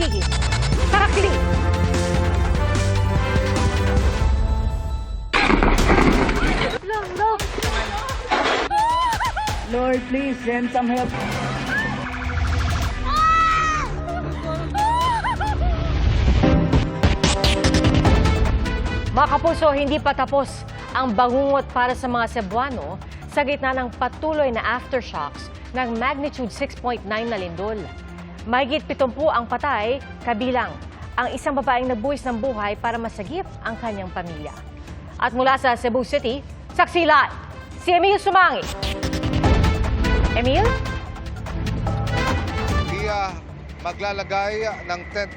paghihis sa kakli. Lord, please send some help. Mga kapuso, hindi pa tapos ang bangungot para sa mga Cebuano sa gitna ng patuloy na aftershocks ng magnitude 6.9 na lindol. Mahigit 70 ang patay, kabilang ang isang babaeng nagbuwis ng buhay para masagip ang kanyang pamilya. At mula sa Cebu City, saksi live, si Emil Sumangi. Emil? Maglalagay ng tent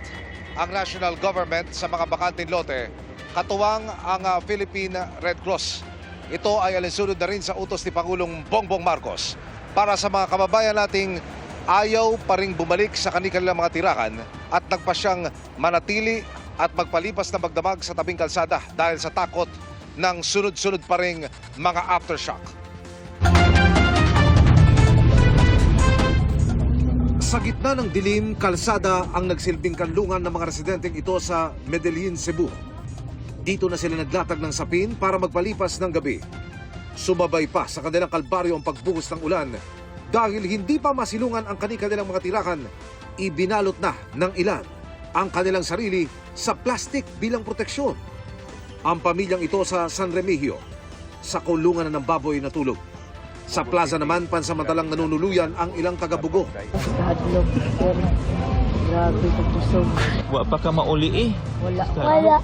ang national government sa mga bakanting lote, katuwang ang Philippine Red Cross. Ito ay alinsunod na rin sa utos ni Pangulong Bongbong Marcos para sa mga kababayan nating ayaw pa ring bumalik sa kanilang mga tirahan at nagpasyang manatili at magpalipas na magdamag sa tabing kalsada dahil sa takot ng sunod-sunod pa ring mga aftershock. Sa gitna ng dilim, kalsada ang nagsilbing kanlungan ng mga residenteng ito sa Medellin, Cebu. Dito na sila naglatag ng sapin para magpalipas ng gabi. Sumabay pa sa kanilang kalbaryo ang pagbuhos ng ulan dahil hindi pa masilungan ang kanilang mga tirahan, ibinalot na ng ilan ang kanilang sarili sa plastik bilang proteksyon. Ang pamilyang ito sa San Remigio, sa kulungan ng baboy na tulog. Sa plaza naman, pansamantalang nanunuluyan ang ilang taga-Bugo. Hadlok, sir. Grabe katusog. Wa pa ka mauli eh. Wala.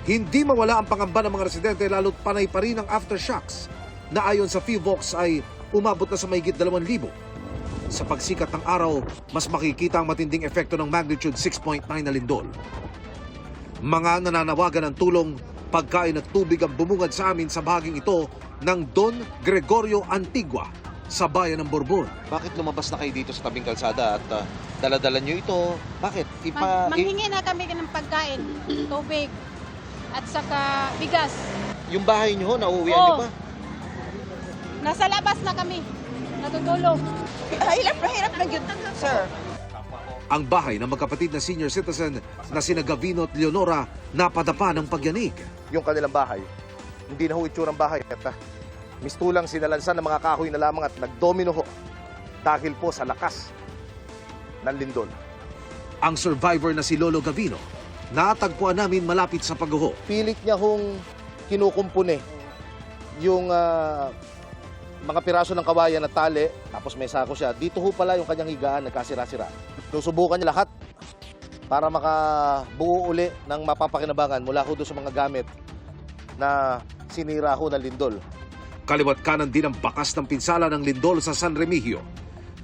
Hindi mawala ang pangamba ng mga residente lalo't panay pa rin ang aftershocks na ayon sa FIVOX ay umabot na sa mahigit 2,000. Sa pagsikat ng araw, mas makikita ang matinding epekto ng magnitude 6.9 na lindol. Mga nananawagan ng tulong, pagkain at tubig ang bumungad sa amin sa bahaging ito ng Don Gregorio Antigua sa bayan ng Borbon. Bakit lumabas na kayo dito sa tabing kalsada at daladala nyo ito? Bakit? Manghingi na kami ng pagkain, tubig, at saka bigas. Yung bahay nyo, nauuwian Oo. nyo ba? Nasa labas na kami, natutulog. Hirap na yun, sir. Ang bahay ng magkapatid na senior citizen na sina Gavino at Leonora napadapa ng pagyanig. Yung kanilang bahay, hindi na ho itsurang bahay at mistulang sinalansan ng mga kahoy na lamang at nagdomino ho dahil po sa lakas ng lindol. Ang survivor na si Lolo Gavino, natagpuan namin malapit sa pagguho. Pilit niya hong kinukumpune yung mga piraso ng kawayan na tali, tapos may sako siya. Dito ho pala yung kanyang higaan, nagkasira-sira. Susubukan niya lahat para makabuo uli ng mapapakinabangan mula ho doon sa mga gamit na sinira ho ng lindol. Kaliwat kanan din ang bakas ng pinsala ng lindol sa San Remigio.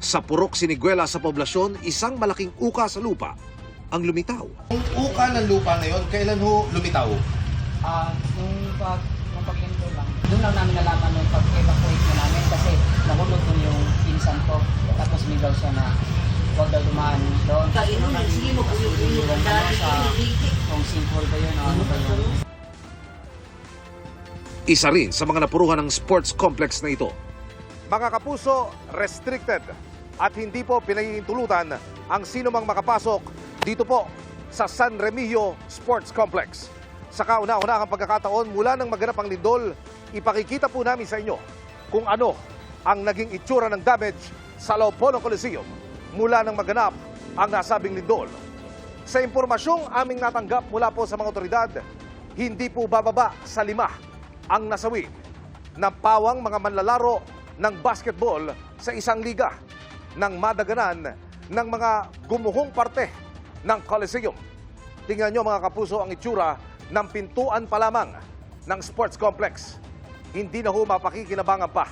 Sa purok siniguela sa poblasyon, isang malaking uka sa lupa ang lumitaw. Ang uka ng lupa na yon, kailan ho lumitaw? Nung paglindol lang. Doon lang namin nalaman nung pag-evacuate na namin kasi nahulog doon yung pinsan ko. Tapos migaw siya na huwag daw dumaan doon. Kung simple ba yun o ano ba yun? Isa rin sa mga napuruhan ng sports complex na ito. Mga kapuso, restricted at hindi po pinahihintulutan ang sinumang makapasok dito po sa San Remigio Sports Complex. Sa kauna-unahang pagkakataon mula nang maganap ang lindol, ipakikita po namin sa inyo kung ano ang naging itsura ng damage sa loob po ng Coliseum mula nang maganap ang nasabing lindol. Sa impormasyong aming natanggap mula po sa mga otoridad, hindi po bababa sa 5 ang nasawi ng pawang mga manlalaro ng basketball sa isang liga ng madaganan ng mga gumuhong parte ng Coliseum. Tingnan nyo mga kapuso ang itsura ng pintuan pa lamang ng sports complex. Hindi na ho mapakikinabangan pa.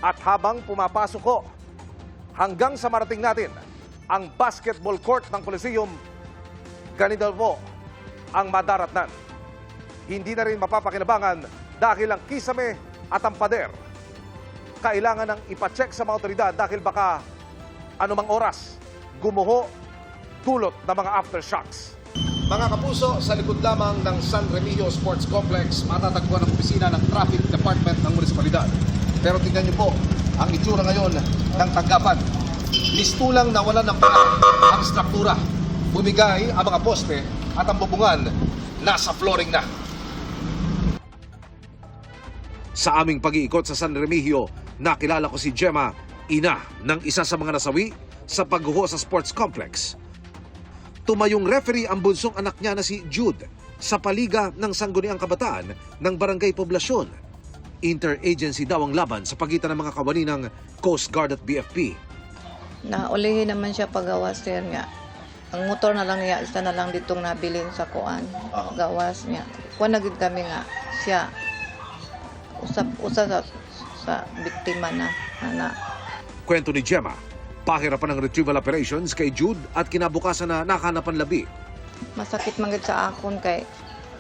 At habang pumapasok ho, hanggang sa marating natin ang basketball court ng Coliseum, ganito po ang madaratnan. Hindi na rin mapapakinabangan dahil ang kisame at ang pader kailangan nang ipacheck sa mga otoridad dahil baka anumang oras gumuho dulot ng mga aftershocks. Mga kapuso, sa likod lamang ng San Remigio Sports Complex, matatagpuan ang opisina ng Traffic Department ng munisipalidad. Pero tingnan niyo po ang itsura ngayon ng tanggapan. Mistulang nawalan ng pala ang struktura Bumigay ang mga poste at ang bubungan nasa flooring na. Sa aming pag-iikot sa San Remigio, nakilala ko si Gemma, ina ng isa sa mga nasawi sa pagguho sa sports complex. Tumayong referee ang bunsong anak niya na si Jude sa paliga ng sangguniang kabataan ng Barangay Poblasyon. Interagency daw ang laban sa pagitan ng mga kawani ng Coast Guard at BFP. Naulihin naman siya pagawas sir nga. Ang motor na lang niya, isa na lang ditong nabilin sa kuan. Gawas niya. Kuan na gid kami nga siya. Usa sa biktima na. Kwento ni Gemma, pahirapan ng retrieval operations kay Jude at kinabukasan na nakahanapan labi. Masakit man gid sa akon kay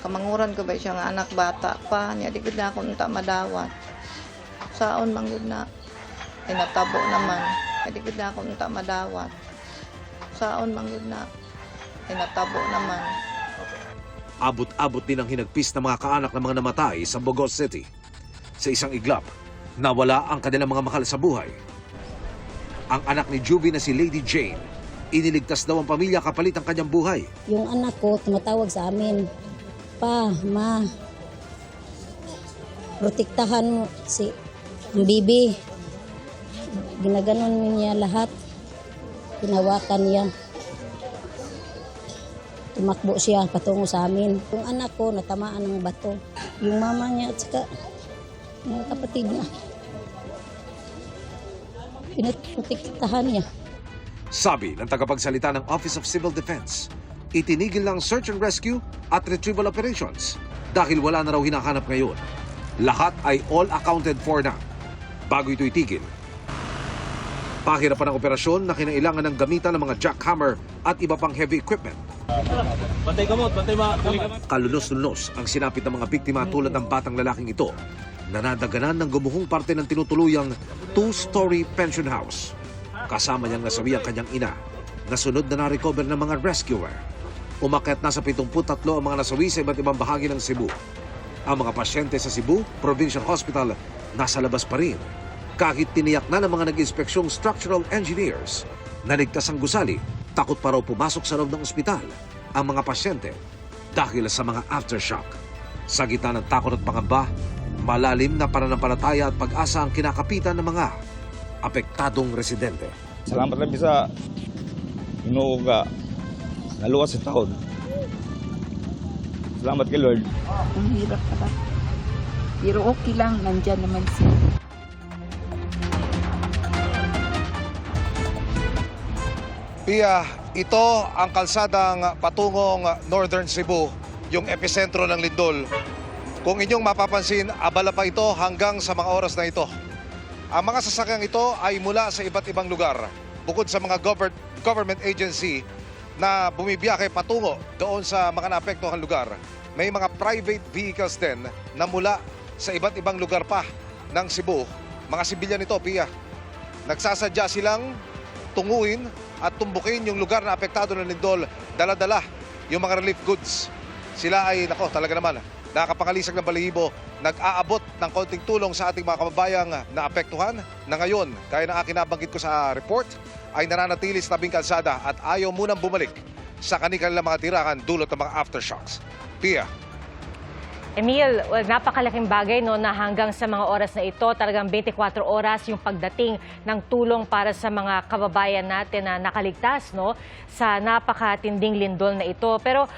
kamanguran ko ba siya nga anak bata pa niya di gid na ako unta madawat. Saon man gid na natabo naman. Di gid na ako unta madawat. Saon man gid na natabo naman. Abot-abot din ang hinagpis ng mga kaanak ng mga namatay sa Bogoz City. Sa isang iglap, nawala ang kanilang mga mahal sa buhay. Ang anak ni Juvie na si Lady Jane, iniligtas daw ang pamilya kapalit ang kanyang buhay. Yung anak ko tumatawag sa amin, "Pa, ma, protektahan mo si bibi." Ginaganon niya lahat. Tinawakan niya. Tumakbo siya patungo sa amin. Yung anak ko natamaan ng bato. Yung mama niya at saka yung kapatid niya. Pinaprotektahan niya. Sabi ng tagapagsalita ng Office of Civil Defense, itinigil ng search and rescue at retrieval operations dahil wala na raw hinahanap ngayon. Lahat ay all accounted for na. Bago ito itigil, pahirapan ang operasyon na kinailangan ng gamitan ng mga jackhammer at iba pang heavy equipment. Bantay kamot, bantay ma. Kalunos-lunos ang sinapit ng mga biktima tulad ng batang lalaking ito na nadaganan ng gumuhong parte ng tinutuluyang two-story pension house. Kasama niyang nasawi ang kanyang ina na sunod na na-recover ng mga rescuer. Umakyat na sa 73 ang mga nasawi sa iba't ibang bahagi ng Cebu. Ang mga pasyente sa Cebu Provincial Hospital nasa labas pa rin. Kahit tiniyak na ng mga nag-inspeksyong structural engineers na ligtas ang gusali, takot pa raw pumasok sa loob ng ospital ang mga pasyente dahil sa mga aftershock. Sa gitna ng takot at pangamba, malalim na pananampalataya at pag-asa ang kinakapitan ng mga apektadong residente. Salamat lang sa Ginoo nga naluwas sa taon. Salamat kay Lord. Ang hirap pala. Pero okay lang, nandyan naman siya. Pia, ito ang kalsadang patungong Northern Cebu, yung epicentro ng lindol. Kung inyong mapapansin, abala pa ito hanggang sa mga oras na ito. Ang mga sasakyang ito ay mula sa iba't ibang lugar, bukod sa mga government agency na bumibiyahe patungo doon sa mga naapektuhang lugar. May mga private vehicles din na mula sa iba't ibang lugar pa ng Cebu. Mga sibilyan ito, Pia. Nagsasadya silang tunguin at tumbukin yung lugar na apektado ng lindol, dala-dala yung mga relief goods. Sila ay, talaga naman, nakakapangalisag ng balahibo, nag-aabot ng konting tulong sa ating mga kababayang naapektuhan na ngayon, kaya na akin nabanggit ko sa report, ay nananatili sa tabing kalsada at ayaw munang bumalik sa kanilang mga tirahan dulot ng mga aftershocks. Pia. Emil, napakalaking bagay no, na hanggang sa mga oras na ito, talagang 24 oras yung pagdating ng tulong para sa mga kababayan natin na nakaligtas no, sa napakatinding lindol na ito. Pero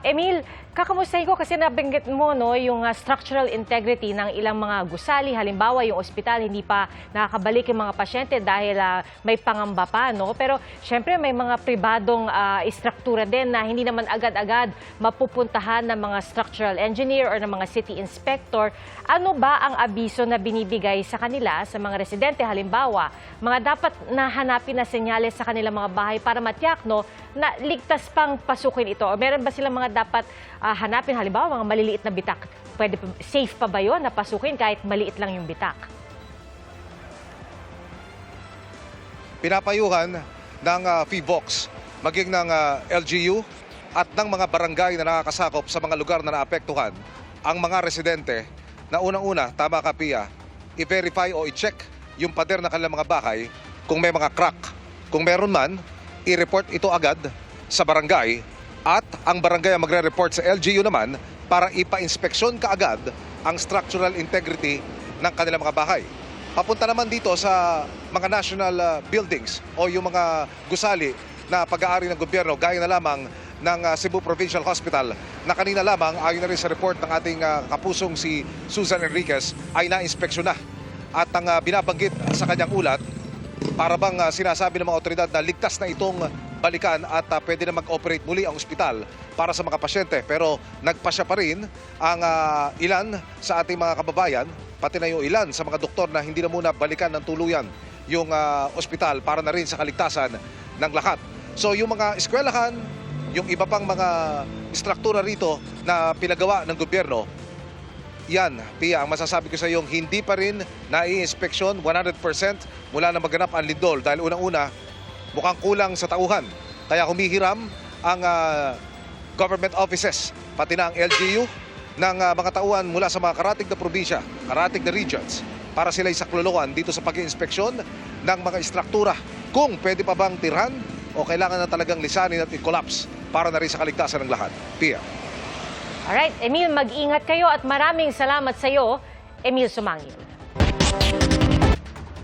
Emil, kakamustahin ko kasi nabanggit mo no, yung structural integrity ng ilang mga gusali. Halimbawa, yung ospital hindi pa nakakabalik yung mga pasyente dahil may pangamba pa. No? Pero syempre may mga pribadong istruktura din na hindi naman agad-agad mapupuntahan ng mga structural engineer or ng mga city inspector. Ano ba ang abiso na binibigay sa kanila, sa mga residente? Halimbawa, mga dapat nahanapin na senyales sa kanilang mga bahay para matiyak no, na ligtas pang pasukin ito? O meron ba silang mga dapat hanapin, halimbawa mga maliliit na bitak? Safe pa ba yun na pasukin kahit maliit lang yung bitak? Pinapayuhan ng PHIVOLCS, maging ng LGU at ng mga barangay na nakakasakop sa mga lugar na naapektuhan ang mga residente na unang-una, tama ka Pia, i-verify o i-check yung pader na kanilang mga bahay kung may mga crack. Kung meron man, i-report ito agad sa barangay at ang barangay ang magre-report sa LGU naman para ipa-inspeksyon kaagad ang structural integrity ng kanilang mga bahay. Papunta naman dito sa mga national buildings o yung mga gusali na pag-aari ng gobyerno gaya na lamang ng Cebu Provincial Hospital na kanina lamang ayon na rin sa report ng ating kapusong si Susan Enriquez ay na-inspeksyon na. At ang binabanggit sa kanyang ulat, para bang sinasabi ng mga otoridad na ligtas na itong balikan at pwede na mag-operate muli ang ospital para sa mga pasyente. Pero nagpasya pa rin ang ilan sa ating mga kababayan, pati na yung ilan sa mga doktor na hindi na muna balikan ng tuluyan yung ospital para na rin sa kaligtasan ng lahat. So yung mga eskwelahan, yung iba pang mga istruktura rito na pinagawa ng gobyerno, yan, Pia, ang masasabi ko sa iyo, hindi pa rin nai-inspeksyon 100% mula na maganap ang lindol dahil unang-una, mukhang kulang sa tauhan. Kaya humihiram ang government offices, pati na ang LGU, ng mga tauhan mula sa mga karatig na probinsya, karatig na regions, para sila isakluluan dito sa pag-iinspeksyon ng mga istruktura kung pwede pa bang tirhan o kailangan na talagang lisanin at i-collapse para na rin sa kaligtasan ng lahat. Pia. Alright, Emil, mag-ingat kayo at maraming salamat sa iyo, Emil Sumangil.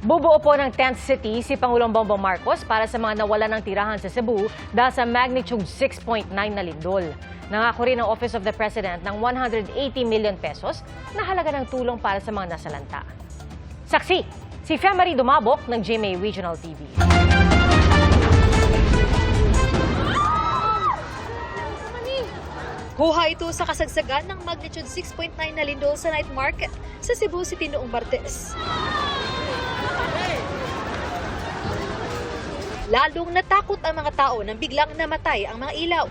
Bubuo po ng 10th city si Pangulong Bongbong Marcos para sa mga nawalan ng tirahan sa Cebu dahil sa magnitude 6.9 na lindol. Nangako rin ang Office of the President ng 180 million pesos na halaga ng tulong para sa mga nasalanta. Saksi, si Femari Dumabok ng GMA Regional TV. Kuha ito sa kasagsagan ng magnitude 6.9 na lindol sa night market sa Cebu City noong Martes. Lalong natakot ang mga tao nang biglang namatay ang mga ilaw.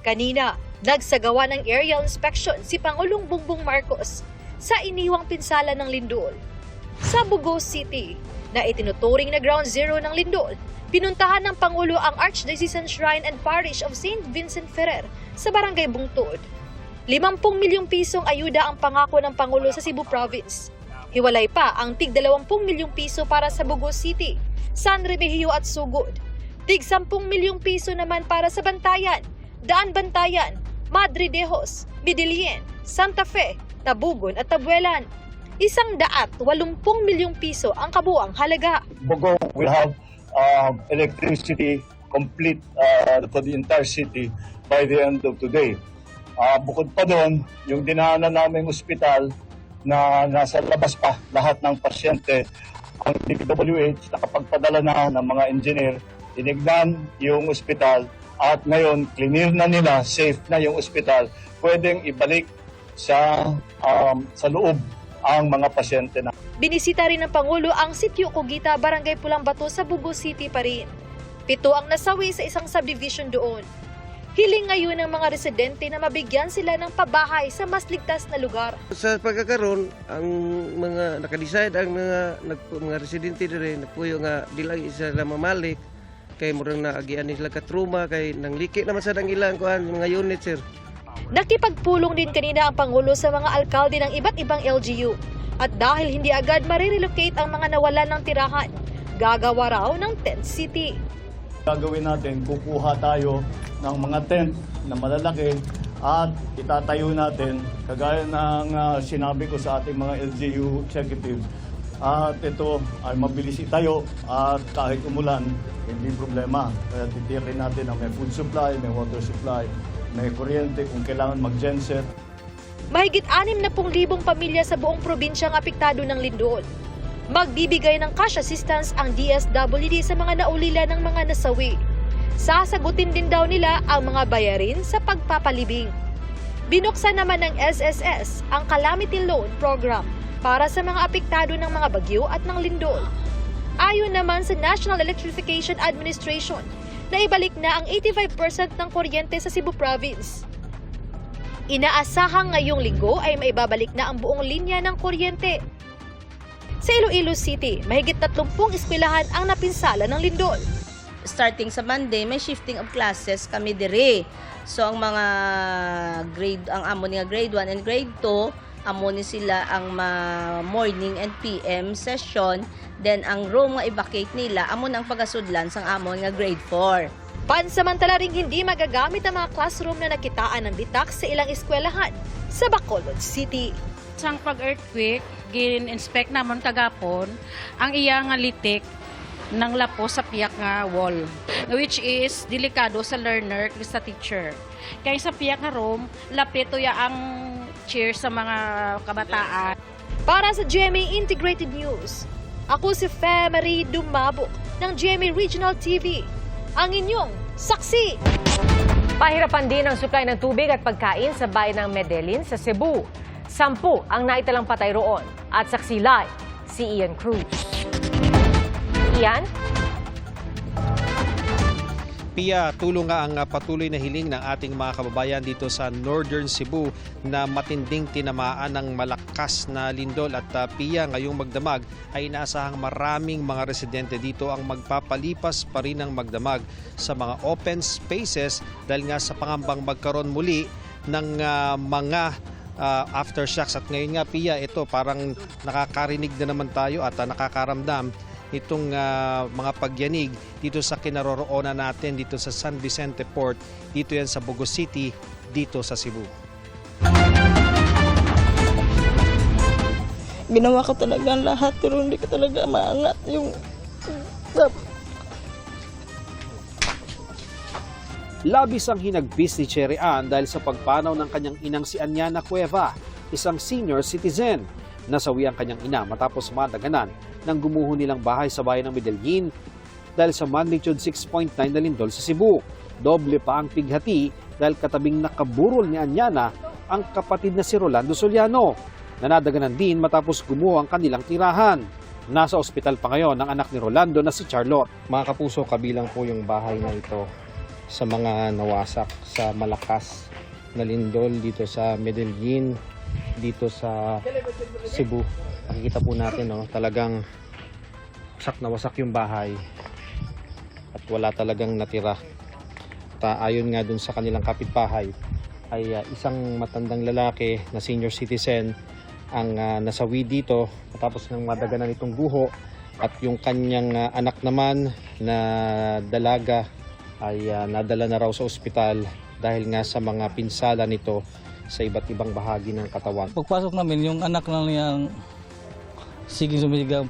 Kanina, nagsagawa ng aerial inspection si Pangulong Bongbong Marcos sa iniwang pinsala ng lindol. Sa Bugo City, na itinuturing na ground zero ng lindol, pinuntahan ng Pangulo ang Archdiocesan Shrine and Parish of St. Vincent Ferrer sa Barangay Bungtod. 50 milyong pisong ayuda ang pangako ng Pangulo sa Cebu Province. Hiwalay pa ang tig 20 milyong piso para sa Bugo City, San Remigio at Sugod. Tig 10 milyong piso naman para sa Bantayan, Daan Bantayan, Madre Dejos, Midilien, Santa Fe, Tabugon at Tabuelan. 180 milyong piso ang kabuang halaga. Bugo will have electricity complete for the entire city by the end of today. Bukod pa doon, yung dinaanan naming ospital na nasa labas pa lahat ng pasyente, ang DPWH nakapagpadala na ng mga engineer, tinignan yung ospital at ngayon clear na nila, safe na yung ospital, pwedeng ibalik sa loob ang mga pasyente na. Binisita rin ng Pangulo ang Sitio Cogita, Barangay Pulang Bato sa Bugo City pa rin. 7 ang nasawi sa isang subdivision doon. Hiling ngayon ng mga residente na mabigyan sila ng pabahay sa mas ligtas na lugar. Sa pagkakaroon, ang mga nakadecide ang mga residente rin nagpuyo nga dili isa na mamalik kay murang naagian nila katruma kay nang liki naman sa dang ilang kuan mga unit sir. Nakipagpulong din kanina ang Pangulo sa mga alkalde ng iba't ibang LGU. At dahil hindi agad marirelocate ang mga nawalan ng tirahan, gagawa raw ng tent city. Gagawin natin, kukuha tayo ng mga tent na malalaki at itatayo natin kagaya ng sinabi ko sa ating mga LGU executives. At ito ay mabilis itayo at kahit umulan, hindi problema. Kaya titiyakin natin na may food supply, may water supply, may kuryente kung kailangan mag-genset. Mahigit 60,000 pamilya sa buong probinsya ang apektado ng lindol. Magbibigay ng cash assistance ang DSWD sa mga naulila ng mga nasawi. Sasagutin din daw nila ang mga bayarin sa pagpapalibing. Binuksan naman ng SSS ang Calamity Loan Program para sa mga apektado ng mga bagyo at ng lindol. Ayon naman sa National Electrification Administration, na ibalik na ang 85% ng kuryente sa Cebu Province. Inaasahang ngayong linggo ay maibabalik na ang buong linya ng kuryente. Sa Iloilo City, mahigit 30 eskwelahan ang napinsala ng lindol. Starting sa Monday, may shifting of classes kami dire. So ang mga grade, ang amo niya grade 1 and grade 2, amo ni sila ang morning and PM session, then ang room nga i-vacate nila amo ang pagasudlan sang amon nga grade 4. Pansamantala ring hindi magagamit ang mga classroom na nakitaan ng bitak sa ilang eskwelahan sa Bacolod City. Sang pag-earthquake, gin-inspect namon kagapon ang iya nga litik ng lapo sa piyak nga wall, which is delikado sa learner kag sa teacher. Kaya sa piyak nga room, lapito ya ang chair sa mga kabataan. Para sa GMA Integrated News, ako si Femery Dumabok ng GMA Regional TV, ang inyong saksi. Pahirapan din ang supply ng tubig at pagkain sa bayan ng Medellin sa Cebu. 10 ang naitalang patay roon. At saksi live, si Ian Cruz. Ian? Pia, tulong nga ang patuloy na hiling ng ating mga kababayan dito sa Northern Cebu na matinding tinamaan ng malakas na lindol. At Pia, ngayong magdamag ay inaasahang maraming mga residente dito ang magpapalipas pa rin ng magdamag sa mga open spaces dahil nga sa pangambang magkaroon muli ng mga aftershocks. At ngayon nga, Pia, ito parang nakakarinig na naman tayo at nakakaramdam itong mga pagyanig dito sa kinaroroonan natin dito sa San Vicente Port, dito yan sa Bogo City, dito sa Cebu. Ginawa ko talaga ang lahat pero hindi ko talaga maangat yung... Labis ang hinagpis ni Cherry Ann dahil sa pagpanaw ng kanyang inang si Anyana Cueva, isang senior citizen. Nasawi ang kanyang ina matapos madaganan ng gumuho nilang bahay sa bayan ng Medellin dahil sa magnitude 6.9 na lindol sa Cebu. Doble pa ang pighati dahil katabing nakaburol ni Anyana ang kapatid na si Rolando Soliano na nadaganan din matapos gumuho ang kanilang tirahan. Nasa ospital pa ngayon ang anak ni Rolando na si Charlotte. Mga kapuso, kabilang po yung bahay na ito sa mga nawasak sa malakas na lindol dito sa Medellin, dito sa Cebu. Nakikita po natin, talagang wasak na wasak yung bahay at wala talagang natira. At ayon nga dun sa kanilang kapitbahay ay isang matandang lalaki na senior citizen ang nasawi dito matapos ng madaganan itong guho, at yung kanyang anak naman na dalaga ay nadala na raw sa ospital dahil nga sa mga pinsala nito sa iba't ibang bahagi ng katawan. Pagpasok namin, yung anak na niyang sige sumigang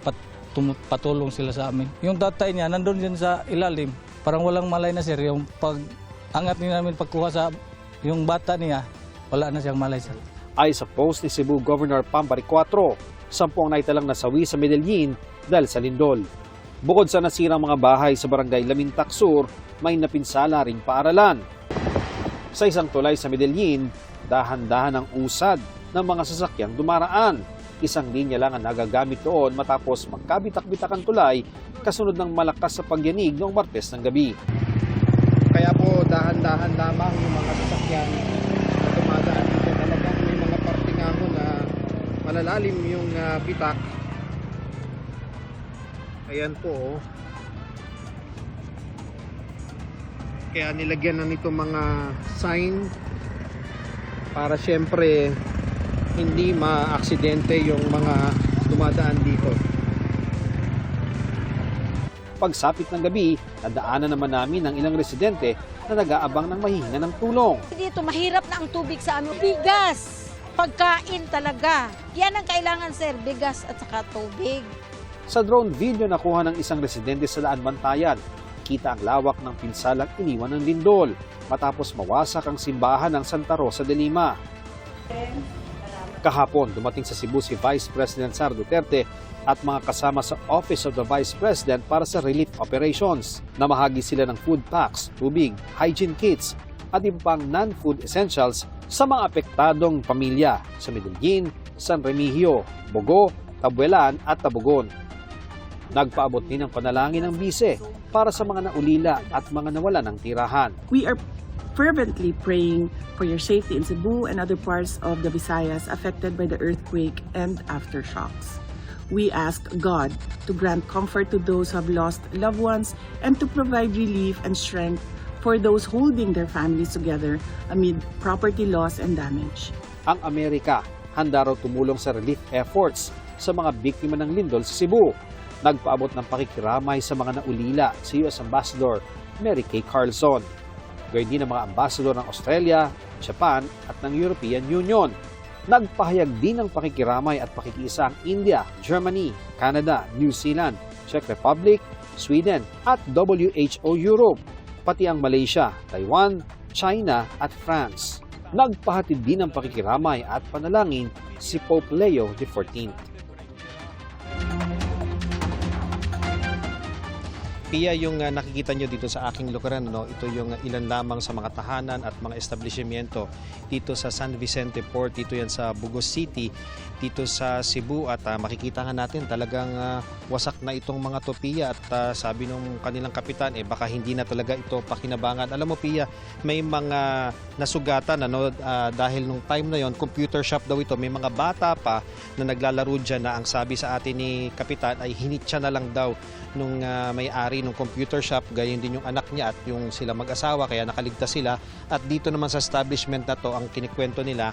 patulong sila sa amin. Yung tatay niya nandun din sa ilalim, parang walang malay na sir. Yung pag-angat niya namin pagkuha sa yung bata niya, wala na siyang malay sir. Ay sa post ni Cebu Governor Pambari 4, 10 ang naitalang nasawi sa Medellin dahil sa lindol. Bukod sa nasirang mga bahay sa barangay Lamintac Sur, may napinsala ring paaralan. Sa isang tulay sa Medellin, dahan-dahan ang usad ng mga sasakyang dumaraan. Isang linya lang ang nagagamit doon matapos magkabitak-bitak ang tulay kasunod ng malakas sa pagyanig noong Martes ng gabi. Kaya po dahan-dahan lamang yung mga sasakyan na dumadaan dito. Talagang may mga parte nga ho na malalalim yung bitak. Ayan po. Kaya nilagyan na nito mga sign para syempre hindi ma-aksidente yung mga dumadaan dito. Pagsapit ng gabi, nadaanan naman namin ang ilang residente na nag-aabang ng mahihina ng tulong. Dito mahirap na ang tubig sa amin. Bigas, pagkain talaga. Yan ang kailangan sir, bigas at saka tubig. Sa drone video nakuha ng isang residente sa Laan Bantayan, kita ang lawak ng pinsalang iniwan ng lindol matapos mawasak ang simbahan ng Santa Rosa de Lima. Kahapon, dumating sa Cebu si Vice President Sara Duterte at mga kasama sa Office of the Vice President para sa relief operations. Namahagi sila ng food packs, tubig, hygiene kits at iba pang non-food essentials sa mga apektadong pamilya sa Medellin, San Remigio, Bogo, Tabuelan at Tabugon. Nagpaabot din ng panalangin ng bise para sa mga naulila at mga nawala ng tirahan. We are fervently praying for your safety in Cebu and other parts of the Visayas affected by the earthquake and aftershocks. We ask God to grant comfort to those who have lost loved ones and to provide relief and strength for those holding their families together amid property loss and damage. Ang Amerika handa raw tumulong sa relief efforts sa mga biktima ng lindol sa Cebu. Nagpaabot ng pakikiramay sa mga naulila si US Ambassador Mary Kay Carlson. Gayun din ang mga ambassador ng Australia, Japan at ng European Union. Nagpahayag din ng pakikiramay at pakikiisa ang India, Germany, Canada, New Zealand, Czech Republic, Sweden at WHO Europe, pati ang Malaysia, Taiwan, China at France. Nagpahatid din ng pakikiramay at panalangin si Pope Leo XIV. Pia, yung nakikita nyo dito sa aking lugaran, ito yung ilan lamang sa mga tahanan at mga establishmento dito sa San Vicente Port, dito yan sa Bugos City, dito sa Cebu, at makikita nga natin talagang wasak na itong mga to, Pia, at sabi nung kanilang kapitan, baka hindi na talaga ito pakinabangan. Alam mo, Pia, may mga nasugatan dahil nung time na yon, computer shop daw ito, may mga bata pa na naglalaro dyan na ang sabi sa atin ni kapitan ay hinitsa na lang daw nung may-ari ng computer shop, gayon din yung anak niya at yung sila mag-asawa, kaya nakaligtas sila. At dito naman sa establishment na to, ang kinikwento nila,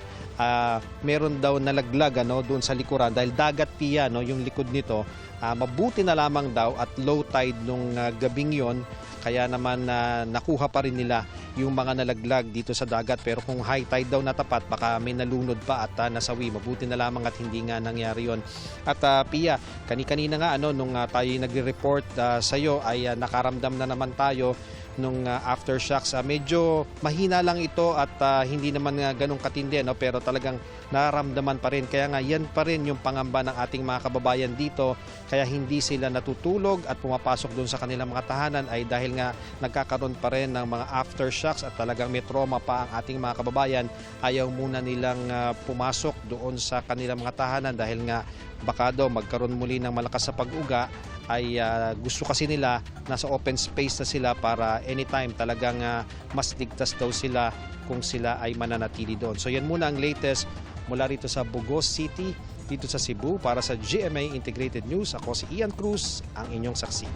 meron daw nalaglag doon sa likuran dahil dagat, Pia, yung likod nito. Mabuti na lamang daw at low tide nung gabing yon, kaya naman nakuha pa rin nila yung mga nalaglag dito sa dagat. Pero kung high tide daw natapat, baka may nalunod pa at nasawi. Mabuti na lamang at hindi nga nangyari yon. At Pia, kanina nga nung tayo nagre-report sa iyo ay nakaramdam na naman tayo nung aftershocks. Medyo mahina lang ito at hindi naman ganong katindi, pero talagang nararamdaman pa rin. Kaya nga yan pa rin yung pangamba ng ating mga kababayan dito. Kaya hindi sila natutulog at pumapasok doon sa kanilang mga tahanan ay dahil nga nagkakaroon pa rin ng mga aftershocks at talagang may trauma pa ang ating mga kababayan. Ayaw muna nilang pumasok doon sa kanilang mga tahanan dahil nga baka daw magkaroon muli ng malakas sa pag-uga. Ay gusto kasi nila nasa open space na sila para anytime talagang mas ligtas daw sila kung sila ay mananatili doon. So yan muna ang latest mula rito sa Bugos City, dito sa Cebu. Para sa GMA Integrated News, ako si Ian Cruz, ang inyong saksi.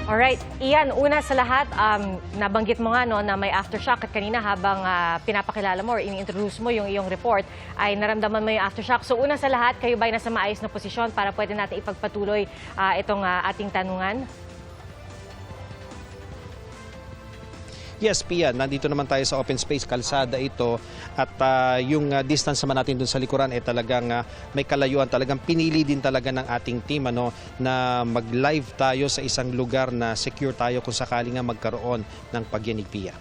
Alright, Ian, una sa lahat, nabanggit mo nga na may aftershock at kanina habang pinapakilala mo or ini-introduce mo yung iyong report ay naramdaman mo yung aftershock. So una sa lahat, kayo ba'y nasa maayos na posisyon para pwede natin ipagpatuloy itong ating tanungan? Yes, Pia, nandito naman tayo sa open space, kalsada ito, at yung distance naman natin dun sa likuran talagang may kalayuan. Talagang pinili din talaga ng ating team na mag-live tayo sa isang lugar na secure tayo kung sakali nga magkaroon ng pagyanig, Pia.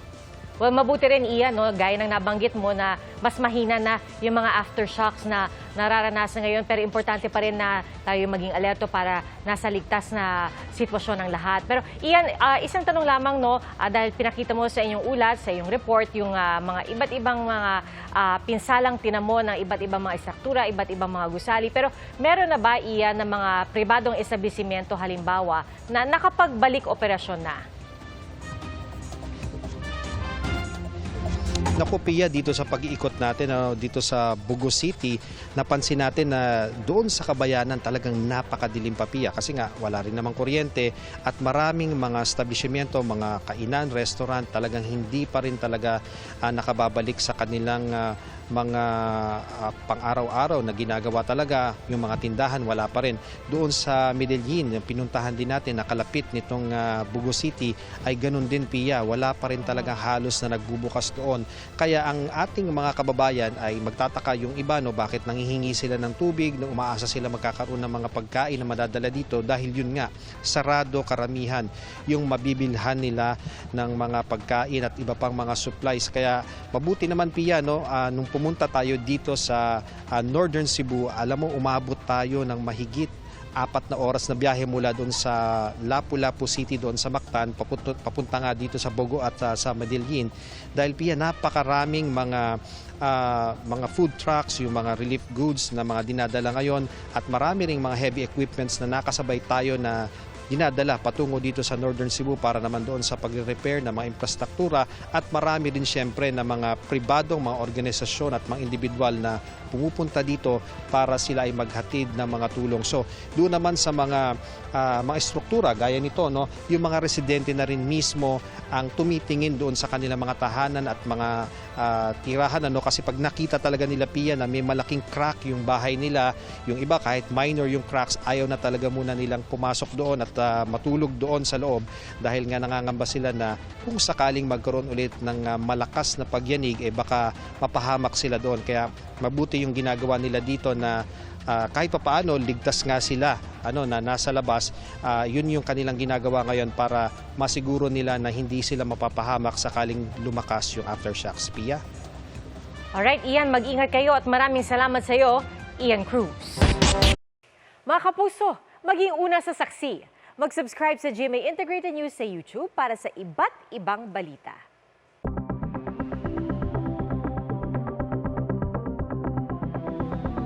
Well, mabuti rin, Ian, gaya ng nabanggit mo na mas mahina na yung mga aftershocks na nararanasan ngayon. Pero importante pa rin na tayo maging alerto para nasa ligtas na sitwasyon ng lahat. Pero Ian, isang tanong lamang, dahil pinakita mo sa inyong ulat, sa iyong report, yung mga iba't ibang mga pinsalang tinamo ng iba't ibang mga istruktura, iba't ibang mga gusali. Pero meron na ba, Ian, ng mga pribadong establishmento halimbawa na nakapagbalik operasyon na? Naku, Pia, dito sa pag-iikot natin dito sa Bugos City, napansin natin na doon sa kabayanan talagang napakadilim pa, Pia, kasi nga wala rin namang kuryente at maraming mga establishmento, mga kainan, restaurant talagang hindi pa rin talaga nakababalik sa kanilang mga pang-araw-araw na ginagawa talaga. Yung mga tindahan wala pa rin. Doon sa Medellin, yung pinuntahan din natin na kalapit nitong Bugos City, ay ganun din, Pia. Wala pa rin talaga halos na nagbubukas doon. Kaya ang ating mga kababayan ay magtataka yung iba, bakit nanghihingi sila ng tubig, na umaasa sila magkakaroon ng mga pagkain na madadala dito dahil yun nga, sarado karamihan yung mabibilhan nila ng mga pagkain at iba pang mga supplies. Kaya mabuti naman, Pia, nung pumunta tayo dito sa Northern Cebu, alam mo, umabot tayo ng mahigit 4 na oras na biyahe mula doon sa Lapu-Lapu City, doon sa Mactan, papunta nga dito sa Bogo at sa Medellin. Dahil, Pia, napakaraming mga food trucks, yung mga relief goods na mga dinadala ngayon, at marami ring mga heavy equipments na nakasabay tayo na dinadala patungo dito sa Northern Cebu para naman doon sa pagre-repair ng mga infrastruktura at marami din siyempre na mga pribadong, mga organisasyon at mga individual na pumupunta dito para sila ay maghatid ng mga tulong. So doon naman sa mga struktura gaya nito, no, yung mga residente na rin mismo ang tumitingin doon sa kanilang mga tahanan at mga tirahan, ano, kasi pag nakita talaga nila, Pia, na may malaking crack yung bahay nila, yung iba kahit minor yung cracks, ayaw na talaga muna nilang pumasok doon at matulog doon sa loob dahil nga nangangamba sila na kung sakaling magkaroon ulit ng malakas na pagyanig, baka mapahamak sila doon. Kaya mabuti yung ginagawa nila dito na kahit papaano ligtas nga sila na nasa labas. Yun yung kanilang ginagawa ngayon para masiguro nila na hindi sila mapapahamak sakaling lumakas yung aftershocks. Pia? Alright, Ian, mag-ingat kayo at maraming salamat sa iyo, Ian Cruz. Mga kapuso, maging una sa saksi. Mag-subscribe sa GMA Integrated News sa YouTube para sa iba't ibang balita.